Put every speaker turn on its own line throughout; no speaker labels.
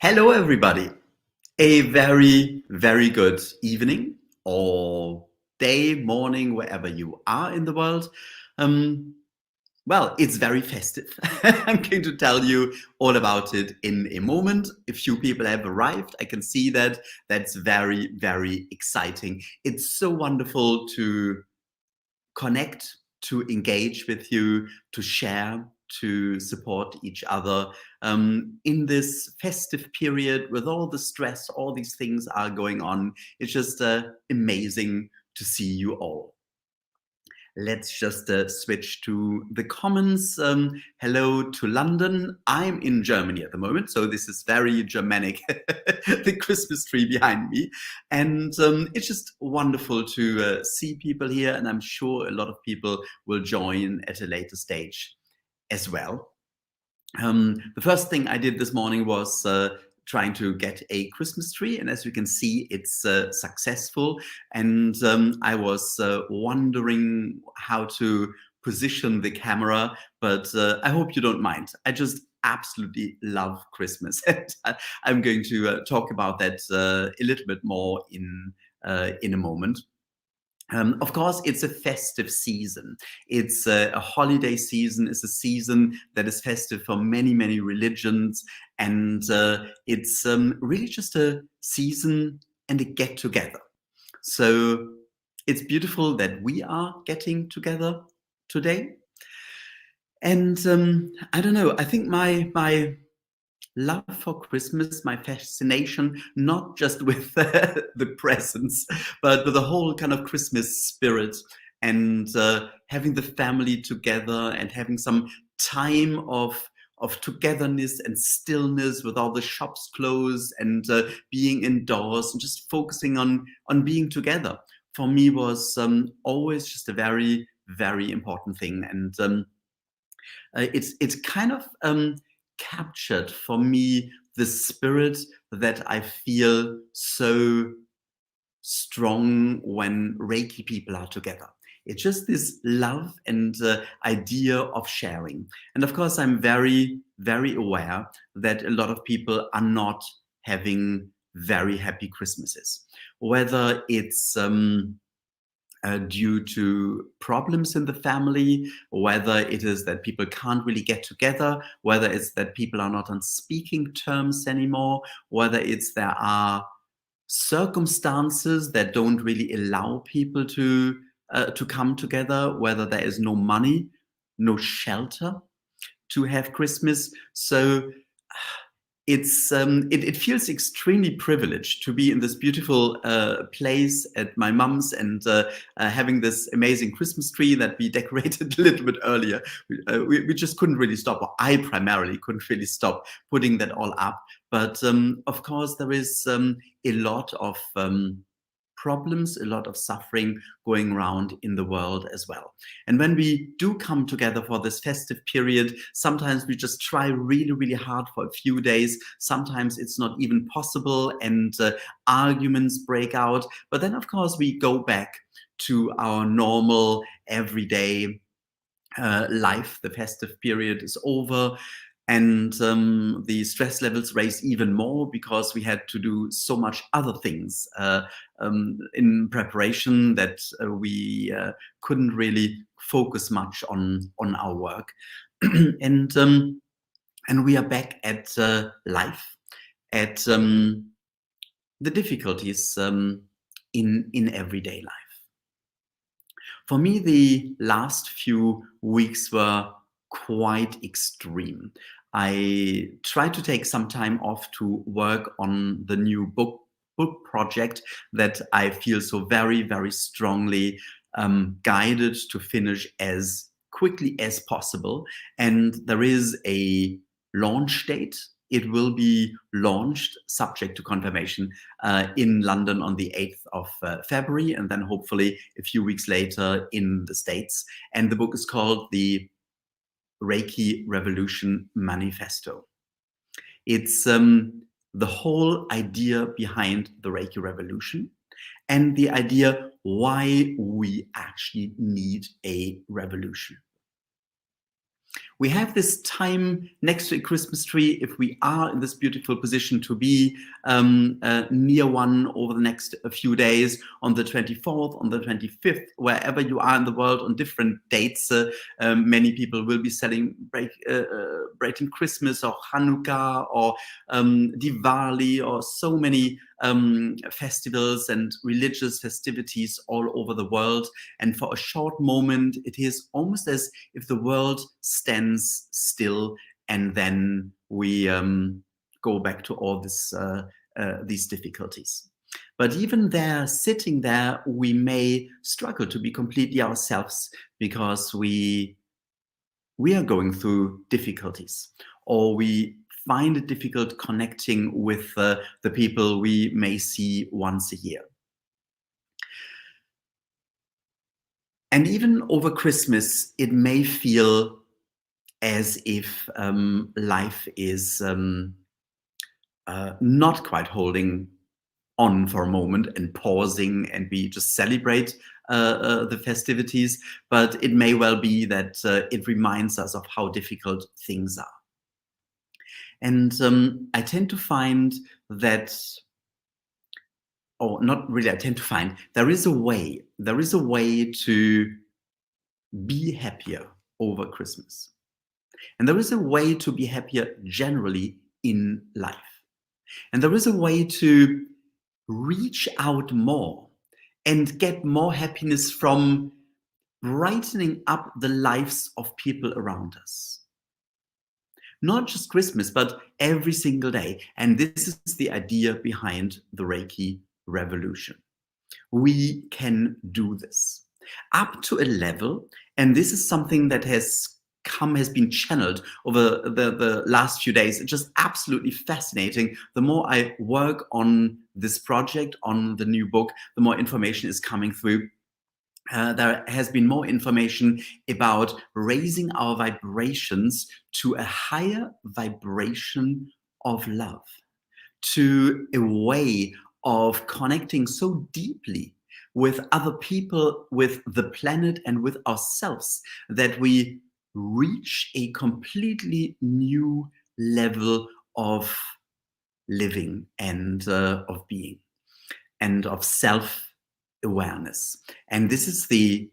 Hello, everybody. A very, very good evening or day, morning, wherever you are in the world. Um, well, it's very festive. I'm going to tell you all about it in a moment. A few people have arrived. I can see that. That's very, very exciting. It's so wonderful to connect, to engage with you, to share, to support each other in this festive period with all the stress, all these things are going on. It's just amazing to see you all. Let's just switch to the comments. Hello to London. I'm in Germany at the moment, so this is very Germanic, the Christmas tree behind me. And it's just wonderful to see people here, and I'm sure a lot of people will join at a later stage as well. The first thing I did this morning was trying to get a Christmas tree, and as you can see, it's successful. And I was wondering how to position the camera, but I hope you don't mind. I just absolutely love Christmas. I'm going to talk about that a little bit more in a moment. Of course, it's a festive season. It's a holiday season. It's a season that is festive for many, many religions. And it's really just a season and a get together. So it's beautiful that we are getting together today. And I don't know, I think my love for Christmas, my fascination, not just with the presents, but with the whole kind of Christmas spirit and having the family together and having some time of togetherness and stillness with all the shops closed and being indoors and just focusing on being together. For me was always just a very, very important thing. And it's kind of captured for me the spirit that I feel so strong when Reiki people are together. It's just this love and idea of sharing. And of course, I'm very, very aware that a lot of people are not having very happy Christmases. Whether it's due to problems in the family, whether it is that people can't really get together, whether it's that people are not on speaking terms anymore, whether it's there are circumstances that don't really allow people to come together, whether there is no money, no shelter to have Christmas. So it feels extremely privileged to be in this beautiful place at my mum's and having this amazing Christmas tree that we decorated a little bit earlier. We just couldn't really stop, or I primarily couldn't really stop putting that all up. But of course, there is a lot of problems, a lot of suffering going around in the world as well. And when we do come together for this festive period, sometimes we just try really, really hard for a few days. Sometimes it's not even possible and arguments break out. But then, of course, we go back to our normal everyday life. The festive period is over. And the stress levels raised even more because we had to do so much other things in preparation that we couldn't really focus much on our work. and we are back at life, at the difficulties in everyday life. For me, the last few weeks were quite extreme. I tried to take some time off to work on the new book project that I feel so very, very strongly guided to finish as quickly as possible. And there is a launch date. It will be launched, subject to confirmation, in London on the 8th of February, and then hopefully a few weeks later in the States. And the book is called the Reiki Revolution Manifesto. It's the whole idea behind the Reiki Revolution and the idea why we actually need a revolution. We have this time next to a Christmas tree, if we are in this beautiful position to be near one over the next few days, on the 24th, on the 25th, wherever you are in the world on different dates. Many people will be celebrating Christmas or Hanukkah or Diwali, or so many festivals and religious festivities all over the world. And for a short moment, it is almost as if the world stands still, and then we go back to all these difficulties. But even there, sitting there, we may struggle to be completely ourselves, because we are going through difficulties, or we find it difficult connecting with the people we may see once a year. And even over Christmas, it may feel as if life is not quite holding on for a moment and pausing, and we just celebrate the festivities, but it may well be that it reminds us of how difficult things are. And I tend to find that, or not really, I tend to find there is a way to be happier over Christmas. And there is a way to be happier generally in life. And there is a way to reach out more and get more happiness from brightening up the lives of people around us. Not just Christmas, but every single day. And this is the idea behind the Reiki revolution. We can do this up to a level, and this is something that has been channeled over the last few days. It's just absolutely fascinating. The more I work on this project, on the new book, the more information is coming through. There has been more information about raising our vibrations to a higher vibration of love, to a way of connecting so deeply with other people, with the planet, and with ourselves, that we reach a completely new level of living and of being and of self-awareness. And this is the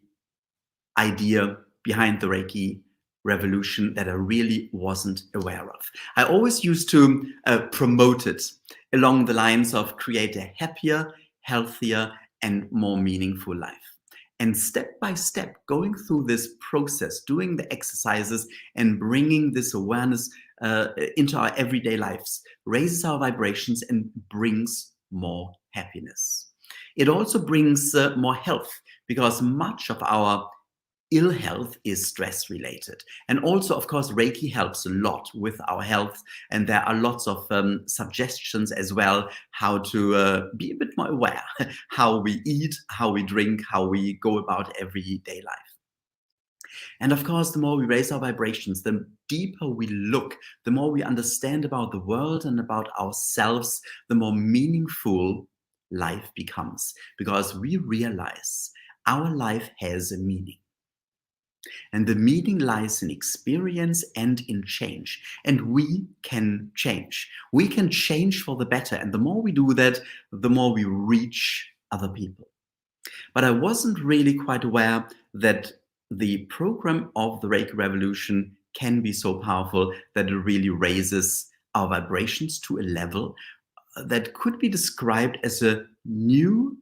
idea behind the Reiki revolution that I really wasn't aware of. I always used to promote it along the lines of create a happier, healthier, and more meaningful life. And step by step, going through this process, doing the exercises and bringing this awareness into our everyday lives, raises our vibrations and brings more happiness. It also brings more health, because much of our ill health is stress related. And also, of course, Reiki helps a lot with our health. And there are lots of suggestions as well, how to be a bit more aware, how we eat, how we drink, how we go about everyday life. And of course, the more we raise our vibrations, the deeper we look, the more we understand about the world and about ourselves, the more meaningful life becomes, because we realize our life has a meaning. And the meaning lies in experience and in change. And we can change. We can change for the better. And the more we do that, the more we reach other people. But I wasn't really quite aware that the program of the Reiki Revolution can be so powerful that it really raises our vibrations to a level that could be described as a new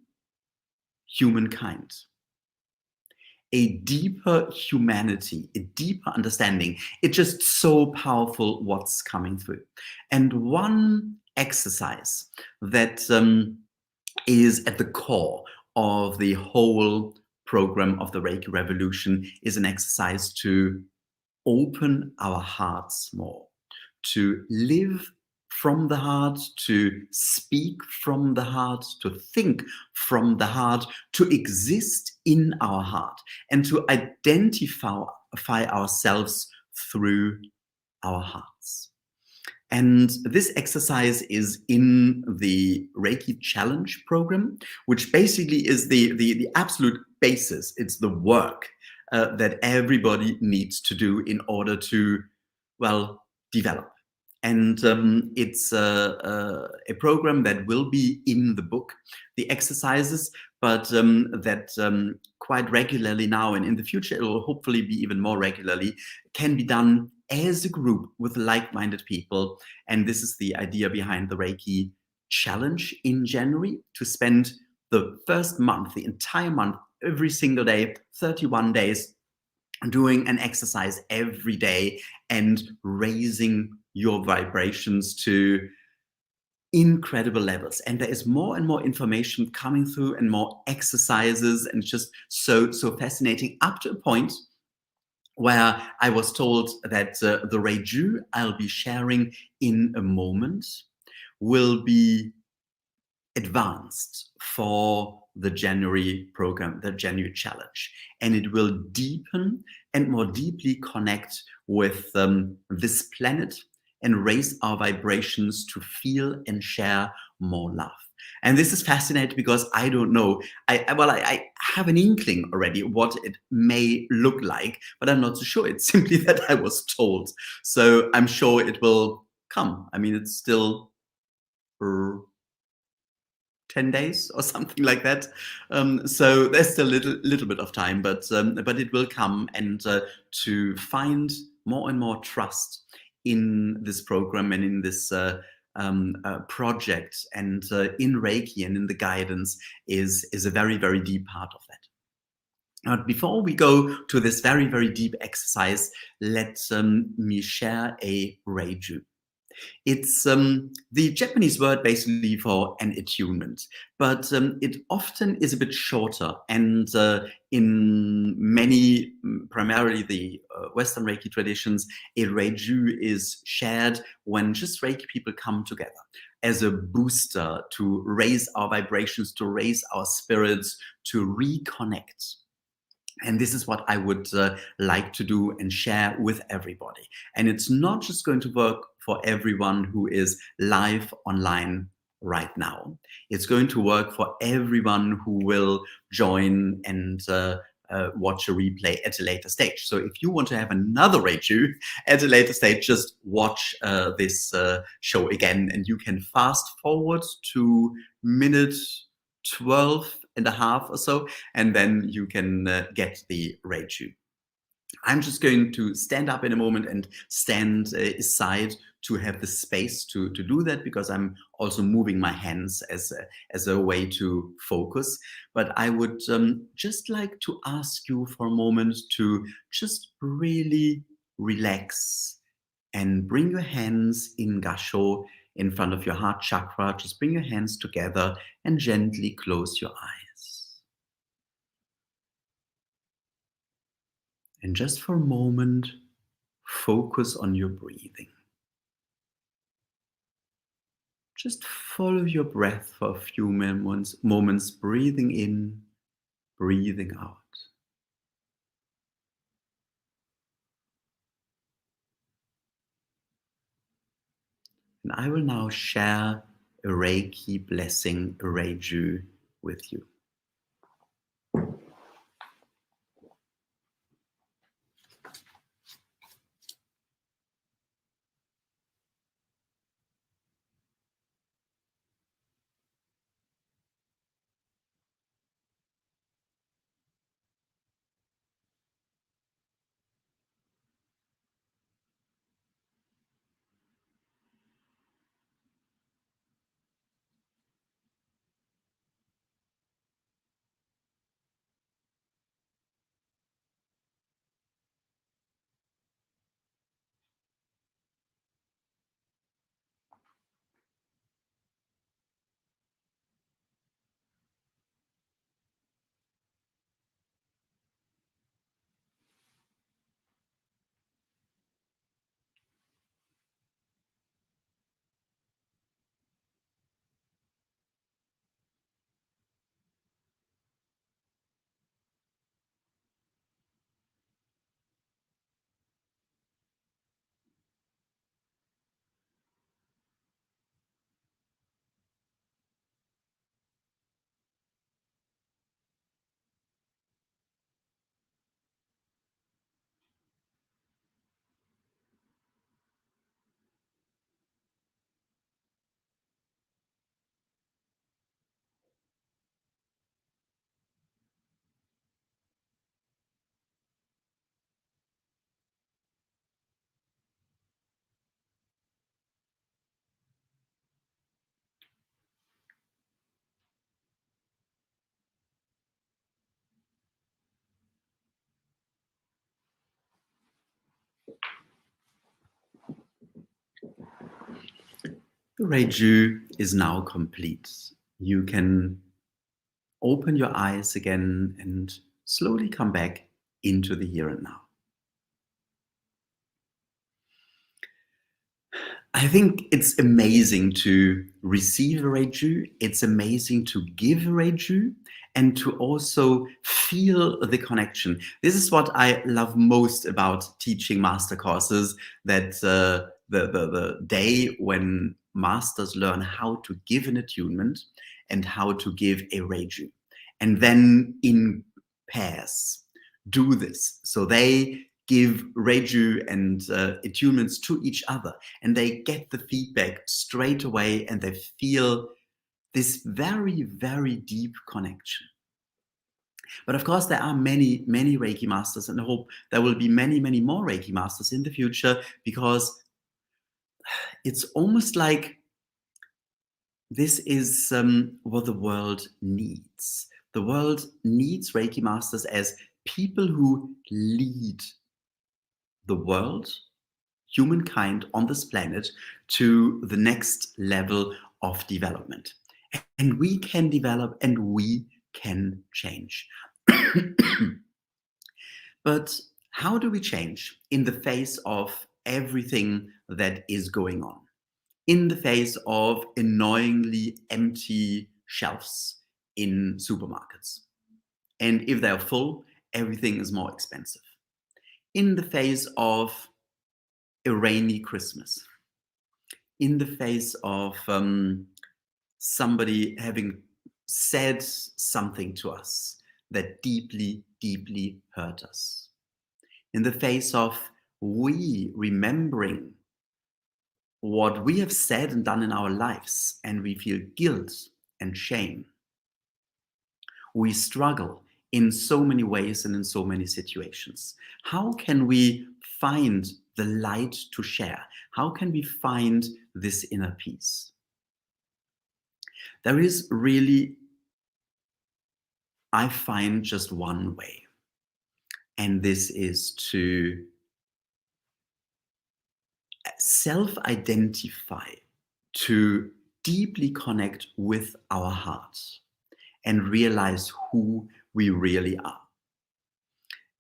humankind. A deeper humanity, a deeper understanding. It's just so powerful what's coming through. And one exercise that is at the core of the whole program of the Reiki Revolution is an exercise to open our hearts more, to live from the heart, to speak from the heart, to think from the heart, to exist in our heart, and to identify ourselves through our hearts. And this exercise is in the Reiki Challenge program, which basically is the absolute basis. It's the work that everybody needs to do in order to, well, develop. And it's a program that will be in the book, the exercises, but that quite regularly now and in the future, it will hopefully be even more regularly, can be done as a group with like-minded people. And this is the idea behind the Reiki challenge in January, to spend the first month, the entire month, every single day, 31 days, doing an exercise every day and raising your vibrations to incredible levels. And there is more and more information coming through and more exercises, and just so fascinating, up to a point where I was told that the Reiju I'll be sharing in a moment will be advanced for the January program, the January challenge. And it will deepen and more deeply connect with this planet and raise our vibrations to feel and share more love. And this is fascinating because I don't know. I have an inkling already what it may look like, but I'm not so sure. It's simply that I was told. So I'm sure it will come. I mean, it's still 10 days or something like that. So there's still a little bit of time, but it will come. And to find more and more trust in this program and in this project, and in Reiki and in the guidance, is a very, very deep part of that. But before we go to this very, very deep exercise, let me share a Reiju. It's the Japanese word basically for an attunement, but it often is a bit shorter. And in many, primarily the Western Reiki traditions, a Reiju is shared when just Reiki people come together as a booster to raise our vibrations, to raise our spirits, to reconnect. And this is what I would like to do and share with everybody. And it's not just going to work for everyone who is live online right now. It's going to work for everyone who will join and watch a replay at a later stage. So if you want to have another Reiju at a later stage, just watch this show again, and you can fast forward to minute 12 and a half or so, and then you can get the Reiju. I'm just going to stand up in a moment and stand aside to have the space to do that, because I'm also moving my hands as a way to focus. But I would just like to ask you for a moment to just really relax and bring your hands in Gasho in front of your heart chakra. Just bring your hands together and gently close your eyes. And just for a moment, focus on your breathing. Just follow your breath for a few moments, breathing in, breathing out. And I will now share a Reiki blessing, a Reiju, with you. The Reiju is now complete. You can open your eyes again and slowly come back into the here and now. I think it's amazing to receive a Reiju. It's amazing to give a Reiju and to also feel the connection. This is what I love most about teaching master courses, that the day when masters learn how to give an attunement and how to give a Reiju. And then in pairs, do this. So they give Reiju and attunements to each other, and they get the feedback straight away, and they feel this very, very deep connection. But of course, there are many, many Reiki masters, and I hope there will be many, many more Reiki masters in the future, because it's almost like this is what the world needs. The world needs Reiki masters as people who lead the world, humankind on this planet, to the next level of development. And we can develop and we can change. But how do we change in the face of everything that is going on? In the face of annoyingly empty shelves in supermarkets. And if they're full, everything is more expensive. In the face of a rainy Christmas. In the face of somebody having said something to us that deeply, deeply hurt us. In the face of we remembering what we have said and done in our lives, and we feel guilt and shame. We struggle in so many ways and in so many situations. How can we find the light to share? How can we find this inner peace? There is really, I find, just one way, and this is to self-identify, to deeply connect with our hearts and realize who we really are.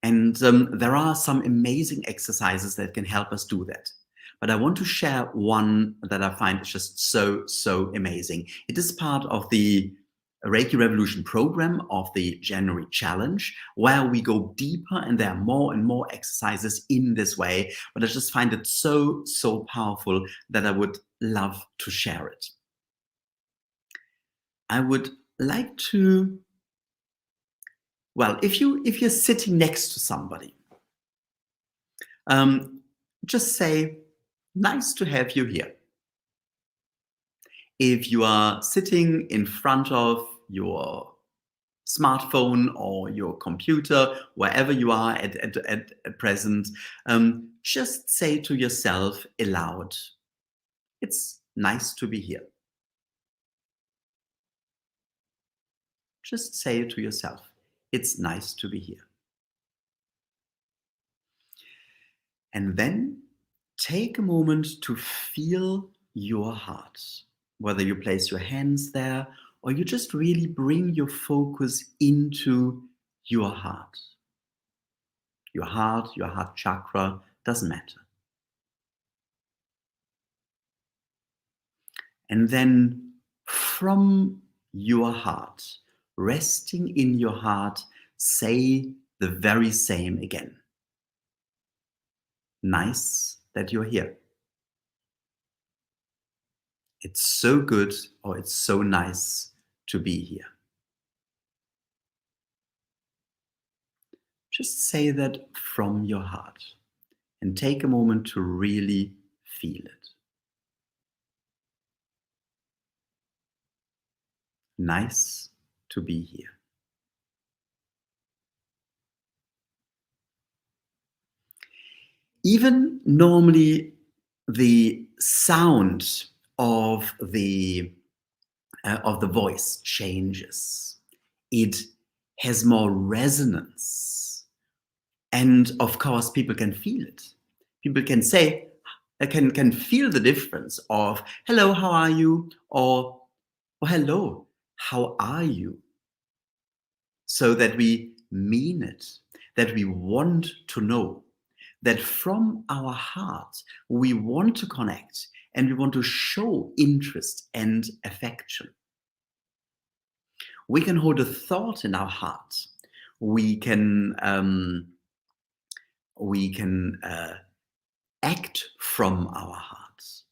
And there are some amazing exercises that can help us do that. But I want to share one that I find is just so, so amazing. It is part of the Reiki Revolution program of the January challenge, where we go deeper, and there are more and more exercises in this way. But I just find it so, so powerful that I would love to share it. I would like to, well, if you're sitting next to somebody, just say, nice to have you here. If you are sitting in front of your smartphone or your computer, wherever you are at present, just say to yourself aloud, it's nice to be here. Just say it to yourself, it's nice to be here. And then take a moment to feel your heart, whether you place your hands there or you just really bring your focus into your heart. Your heart chakra, doesn't matter. And then from your heart, resting in your heart, say the very same again. Nice that you're here. It's so good, or it's so nice to be here. Just say that from your heart and take a moment to really feel it. Nice to be here. Even normally the sound of the voice changes. It has more resonance. And of course, people can feel it. People can say, can feel the difference of hello, how are you? Or hello, how are you? So that we mean it, that we want to know, that from our heart we want to connect and we want to show interest and affection. We can hold a thought in our heart. We can act from our hearts,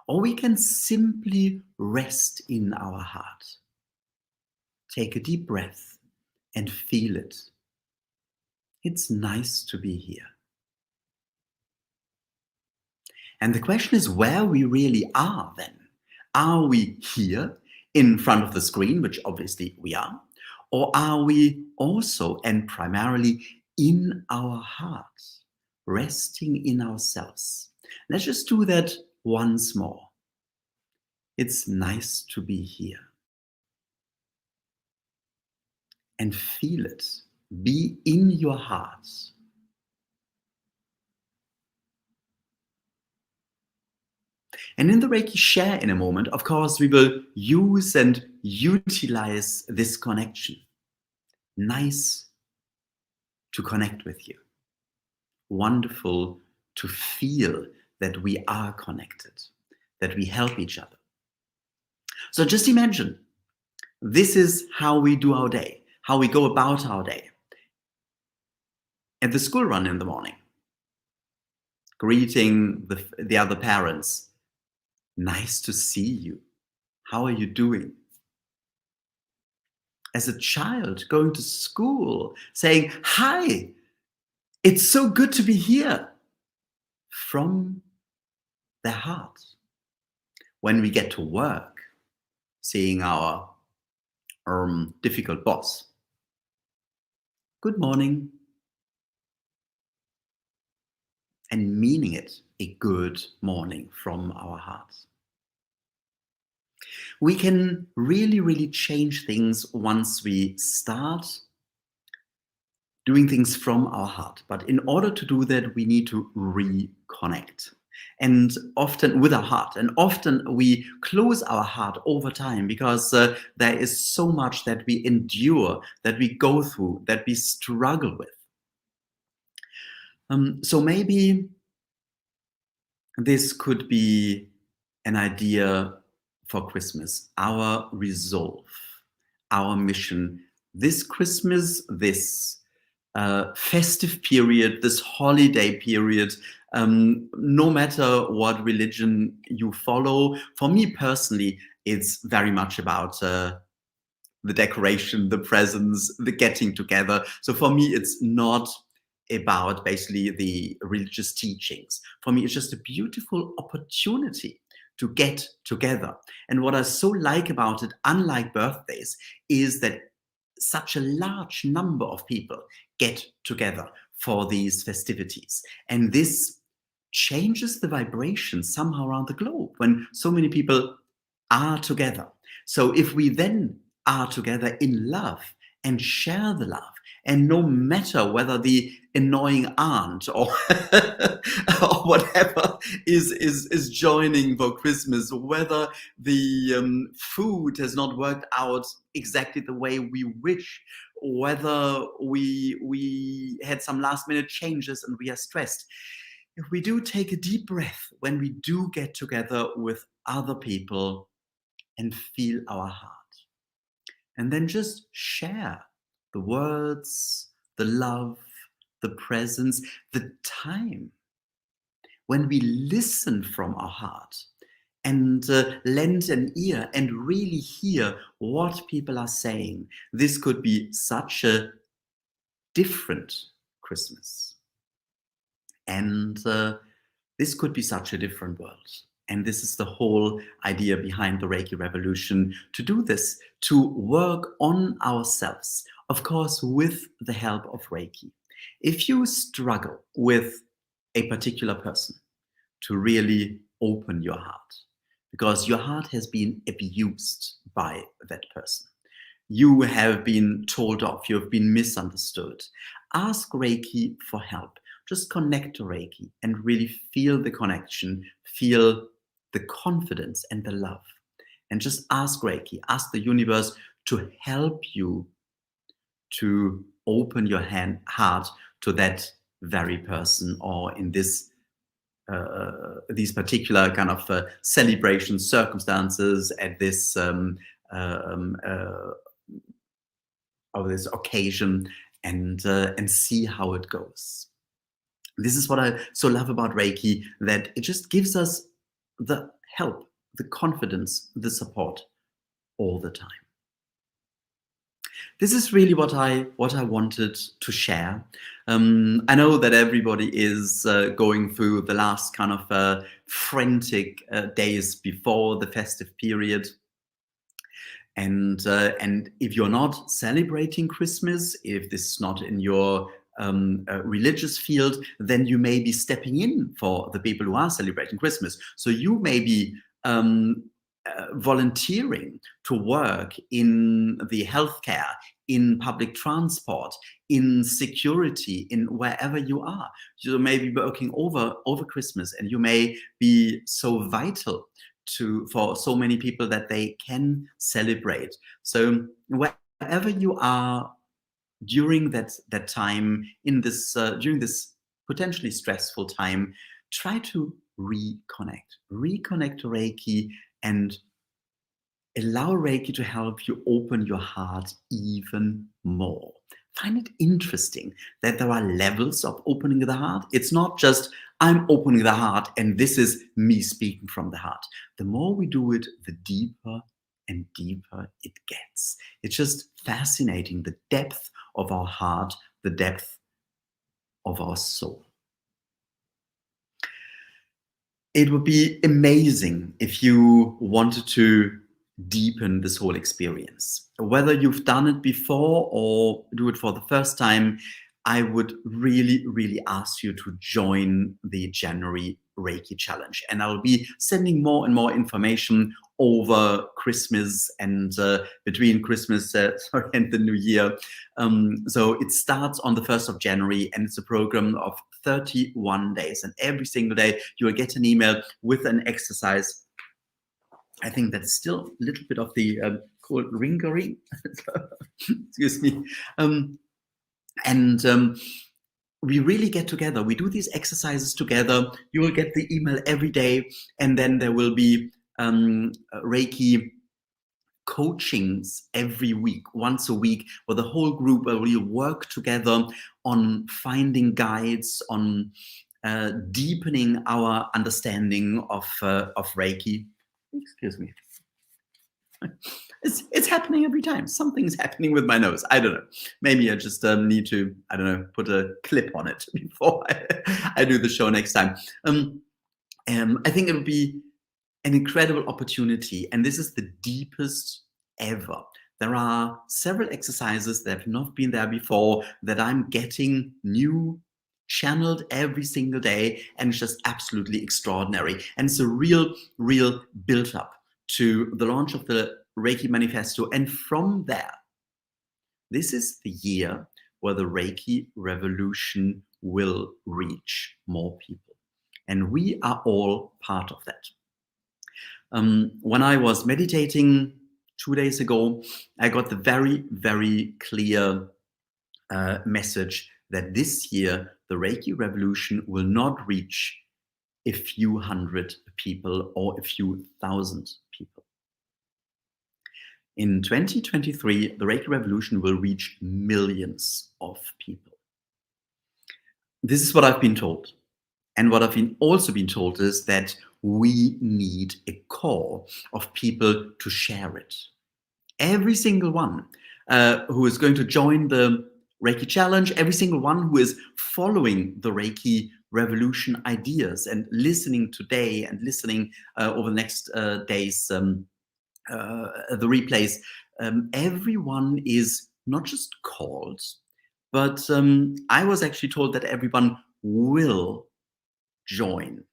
or we can simply rest in our heart. Take a deep breath and feel it. It's nice to be here. And the question is where we really are then. Are we here in front of the screen, which obviously we are, or are we also and primarily in our hearts, resting in ourselves? Let's just do that once more. It's nice to be here. And feel it. Be in your heart. And in the Reiki share in a moment, of course, we will use and utilize this connection. Nice to connect with you. Wonderful to feel that we are connected, that we help each other. So just imagine, this is how we do our day, how we go about our day. At the school run in the morning, greeting the other parents. Nice to see you. How are you doing? As a child going to school, saying, hi, it's so good to be here, from their heart. When we get to work, seeing our difficult boss, good morning, and meaning it a good morning from our hearts. We can really, really change things once we start doing things from our heart. But in order to do that, we need to reconnect. And often with our heart. And often we close our heart over time because there is so much that we endure, that we go through, that we struggle with. So maybe this could be an idea for Christmas, our resolve, our mission. This Christmas, this festive period, this holiday period, no matter what religion you follow, for me personally, it's very much about the decoration, the presents, the getting together. So for me, it's not about basically the religious teachings. For me, it's just a beautiful opportunity to get together. And what I so like about it, unlike birthdays, is that such a large number of people get together for these festivities. And this changes the vibration somehow around the globe when so many people are together. So if we then are together in love and share the love, and no matter whether the annoying aunt or, or whatever is joining for Christmas, whether the food has not worked out exactly the way we wish, whether we had some last minute changes and we are stressed. If we do take a deep breath when we do get together with other people and feel our heart, and then just share the words, the love, the presence, the time. When we listen from our heart and lend an ear and really hear what people are saying, this could be such a different Christmas. And this could be such a different world. And this is the whole idea behind the Reiki Revolution, to do this, to work on ourselves, of course, with the help of Reiki. If you struggle with a particular person, to really open your heart, because your heart has been abused by that person. You have been told off, you have been misunderstood. Ask Reiki for help just connect to Reiki and really feel the connection, feel the confidence and the love. And just ask Reiki, ask the universe to help you to open your heart to that very person, or in these particular kind of celebration circumstances at this um, uh, of this occasion, and see how it goes. This is what I so love about Reiki, that it just gives us the help, the confidence, the support all the time. This is really what I wanted to share. I know that everybody is going through the last kind of frantic days before the festive period. And if you're not celebrating Christmas, if this is not in your religious field, then you may be stepping in for the people who are celebrating Christmas. So you may be volunteering to work in the healthcare, in public transport, in security, in wherever you are. You may be working over Christmas, and you may be so vital for so many people that they can celebrate. So wherever you are during that time, in this during this potentially stressful time, try to reconnect to Reiki, and allow Reiki to help you open your heart even more. Find it interesting that there are levels of opening the heart. It's not just, I'm opening the heart and this is me speaking from the heart. The more we do it, the deeper and deeper it gets. It's just fascinating, the depth of our heart, the depth of our soul. It would be amazing if you wanted to deepen this whole experience. Whether you've done it before or do it for the first time, I would really, really ask you to join the January Reiki Challenge. And I'll be sending more and more information over Christmas and between Christmas and the New Year. So it starts on the 1st of January, and it's a program of 31 days. And every single day you will get an email with an exercise. I think that's still a little bit of the cold ringering. Excuse me. We really get together. We do these exercises together. You will get the email every day, and then there will be Reiki coachings every week, once a week, where the whole group will work together on finding guides, on deepening our understanding of Reiki. Excuse me. It's happening every time. Something's happening with my nose. I don't know. Maybe I just need to, I don't know, put a clip on it before I do the show next time. I think it would be an incredible opportunity, and this is the deepest ever. There are several exercises that have not been there before that I'm getting new, channeled every single day, and it's just absolutely extraordinary. And it's a real build up to the launch of the Reiki Manifesto. And from there, this is the year where the Reiki revolution will reach more people. And we are all part of that. When I was meditating 2 days ago, I got the very clear message that this year the Reiki revolution will not reach a few hundred people or a few thousand people. In 2023, the Reiki revolution will reach millions of people. This is what I've been told. And what I've also been told is that we need a core of people to share it. Every single one who is going to join the Reiki Challenge, every single one who is following the Reiki revolution ideas and listening today and listening over the next days, the replays, everyone is not just called, but I was actually told that everyone will join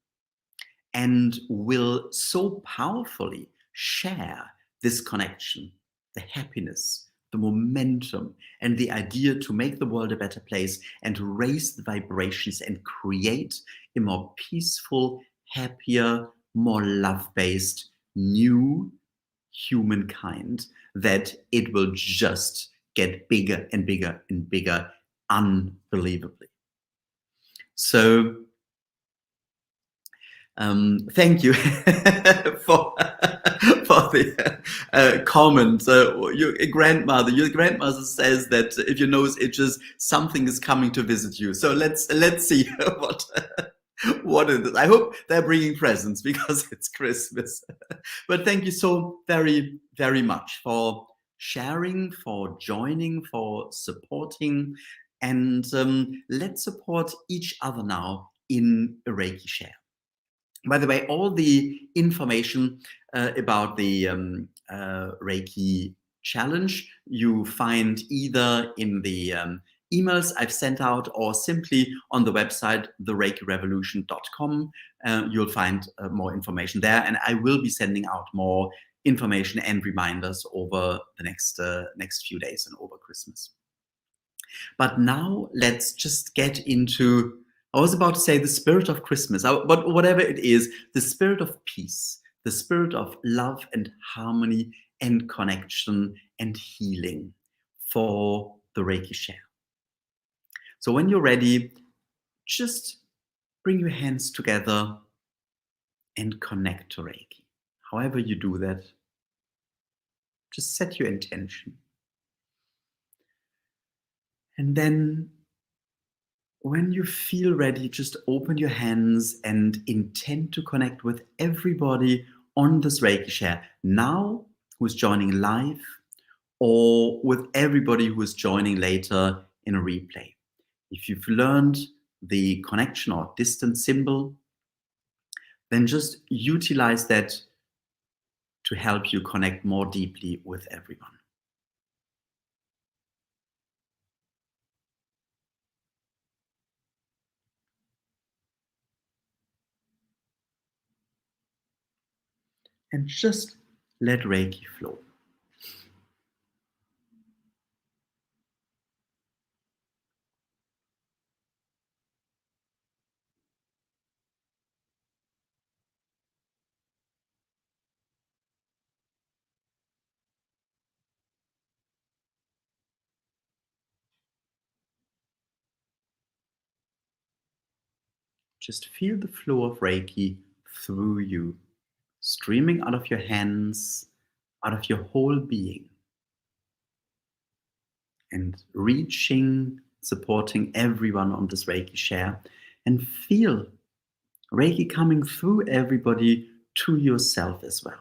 and will so powerfully share this connection, the happiness, the momentum, and the idea to make the world a better place and to raise the vibrations and create a more peaceful, happier, more love-based new humankind, that it will just get bigger and bigger and bigger unbelievably. So thank you for the comment. Your grandmother says that if your nose itches, something is coming to visit you. So let's see what it is. I hope they're bringing presents because it's Christmas. But thank you so very, very much for sharing, for joining, for supporting, and let's support each other now in a Reiki share. By the way, all the information about the Reiki challenge you find either in the emails I've sent out or simply on the website, thereikirevolution.com. You'll find more information there, and I will be sending out more information and reminders over the next few days and over Christmas. But now let's just get into, I was about to say the spirit of Christmas, but whatever it is, the spirit of peace, the spirit of love and harmony and connection and healing for the Reiki share. So when you're ready, just bring your hands together and connect to Reiki. However you do that, just set your intention. And then when you feel ready, just open your hands and intend to connect with everybody on this Reiki share now who's joining live, or with everybody who is joining later in a replay. If you've learned the connection or distance symbol, then just utilize that to help you connect more deeply with everyone. And just let Reiki flow. Just feel the flow of Reiki through you, streaming out of your hands, out of your whole being, and reaching, supporting everyone on this Reiki share, and feel Reiki coming through everybody to yourself as well.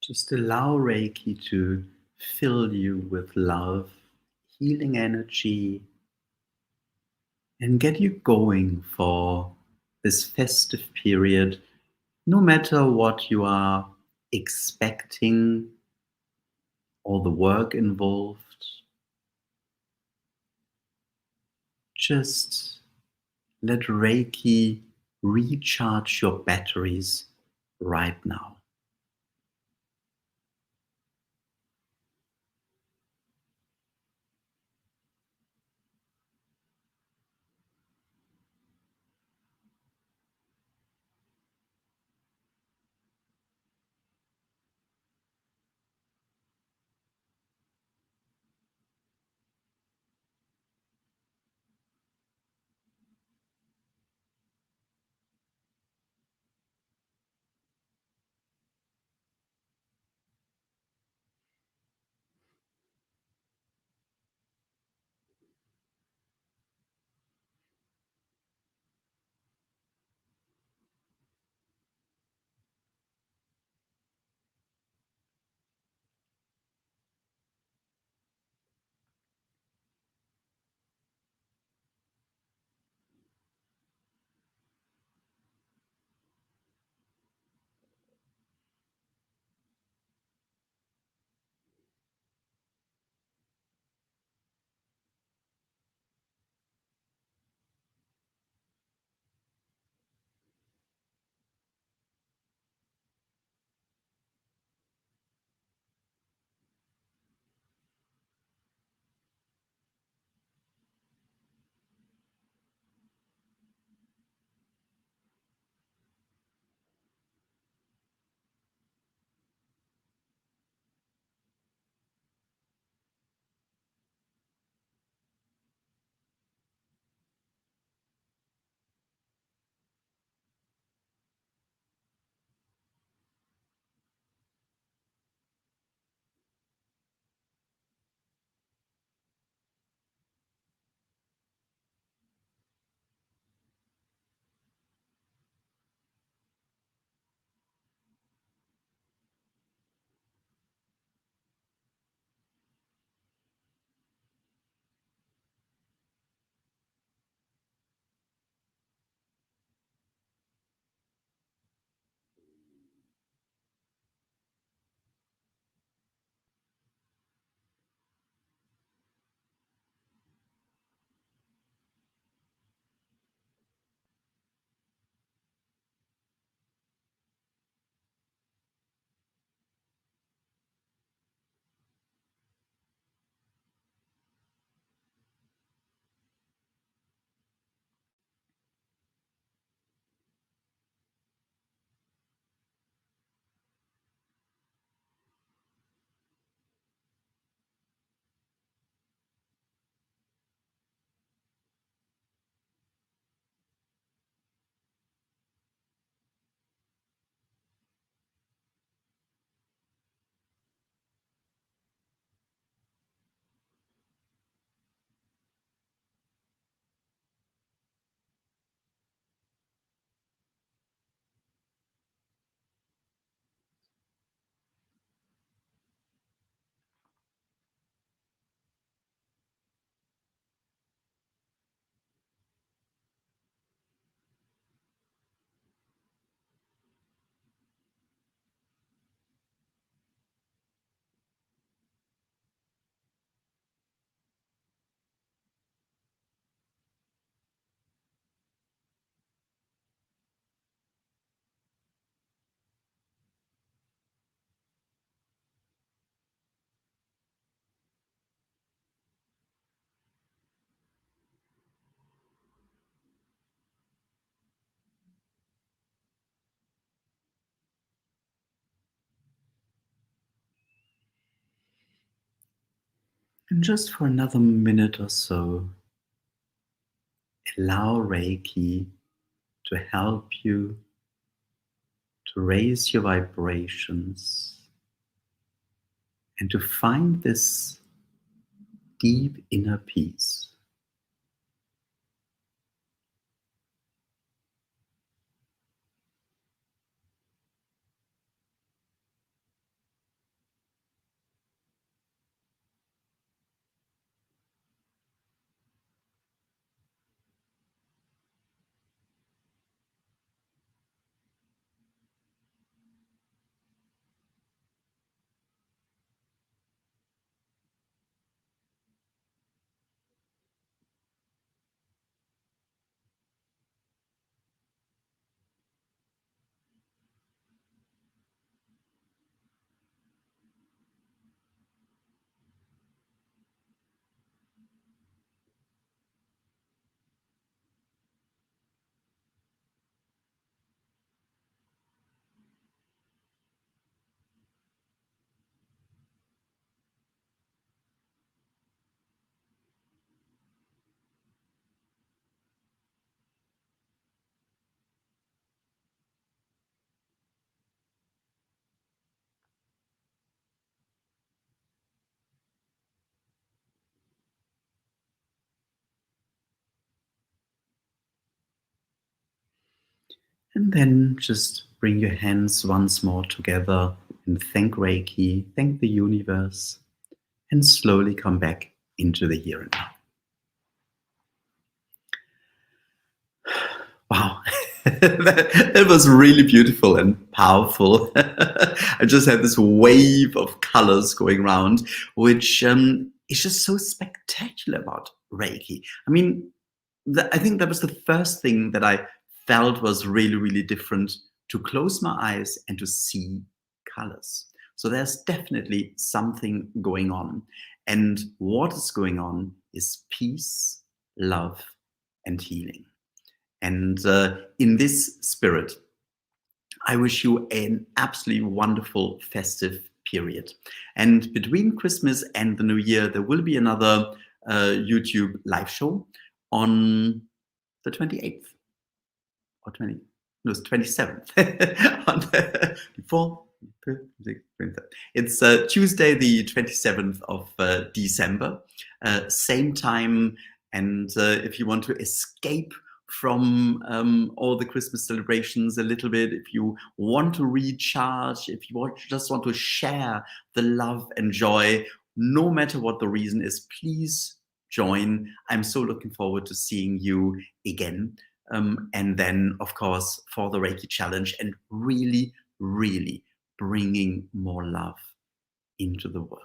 Just allow Reiki to fill you with love, healing energy, and get you going for this festive period, no matter what you are expecting or the work involved. Just let Reiki recharge your batteries right now. And just for another minute or so, allow Reiki to help you to raise your vibrations and to find this deep inner peace. And then just bring your hands once more together and thank Reiki, thank the universe, and slowly come back into the here and now. Wow, that was really beautiful and powerful. I just had this wave of colors going around, which is just so spectacular about Reiki. I mean, I think that was the first thing that I felt was really, really different, to close my eyes and to see colors. So there's definitely something going on. And what is going on is peace, love, and healing. And in this spirit, I wish you an absolutely wonderful festive period. And between Christmas and the New Year, there will be another YouTube live show on the 28th or 20, no, it's 27th. On the 4th, 5th, 6th, 27th. It's Tuesday, the 27th of December, same time. And if you want to escape from all the Christmas celebrations a little bit, if you want to recharge, if you just want to share the love and joy, no matter what the reason is, please join. I'm so looking forward to seeing you again. And then, of course, for the Reiki challenge, and really, really bringing more love into the world.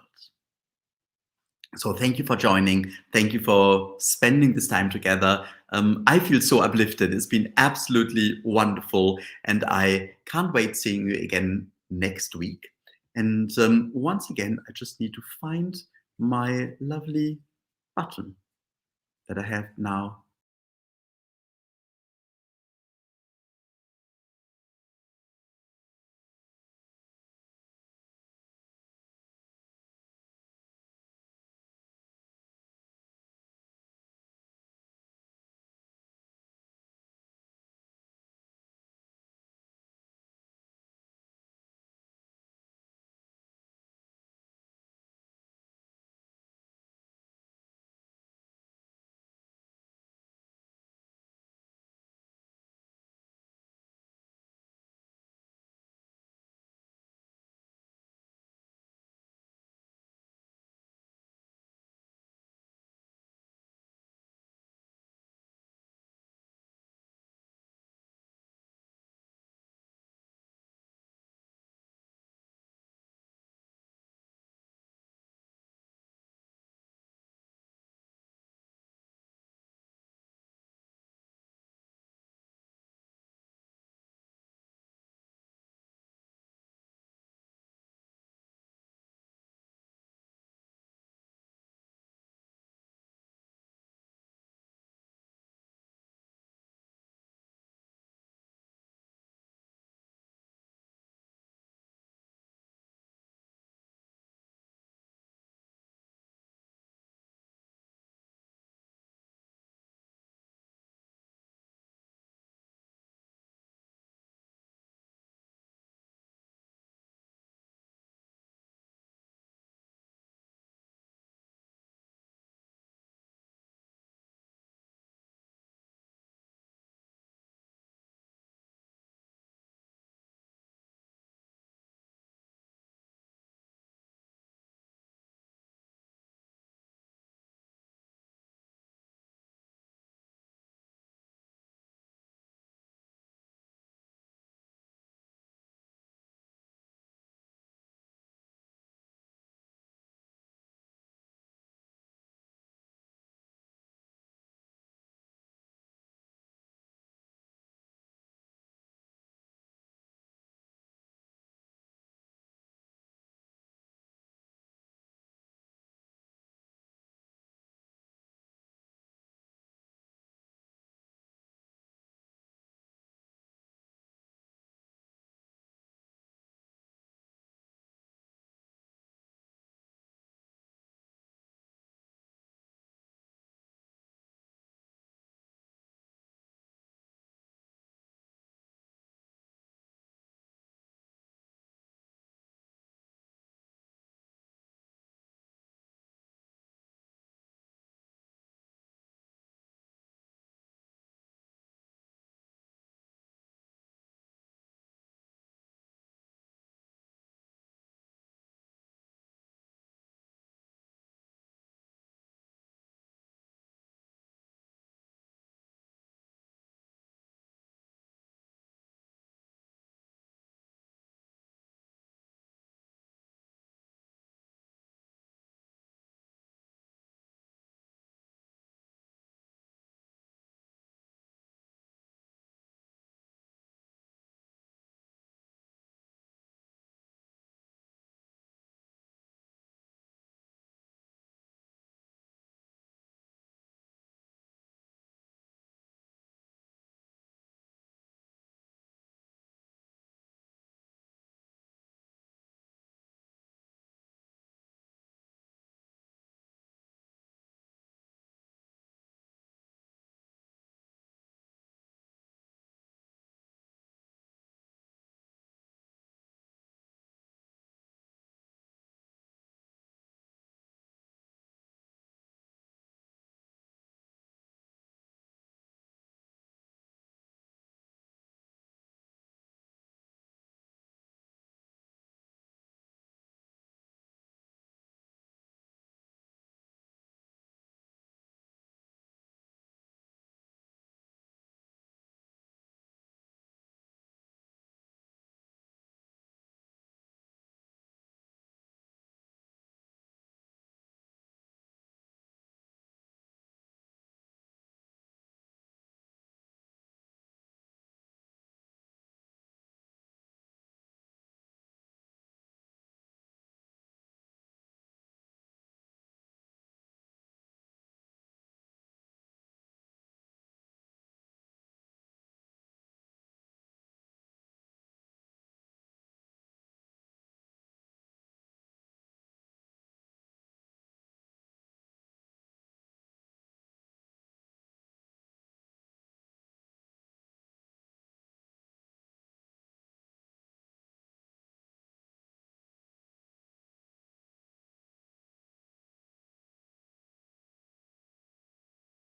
So thank you for joining. Thank you for spending this time together. I feel so uplifted. It's been absolutely wonderful. And I can't wait seeing you again next week. And once again, I just need to find my lovely button that I have now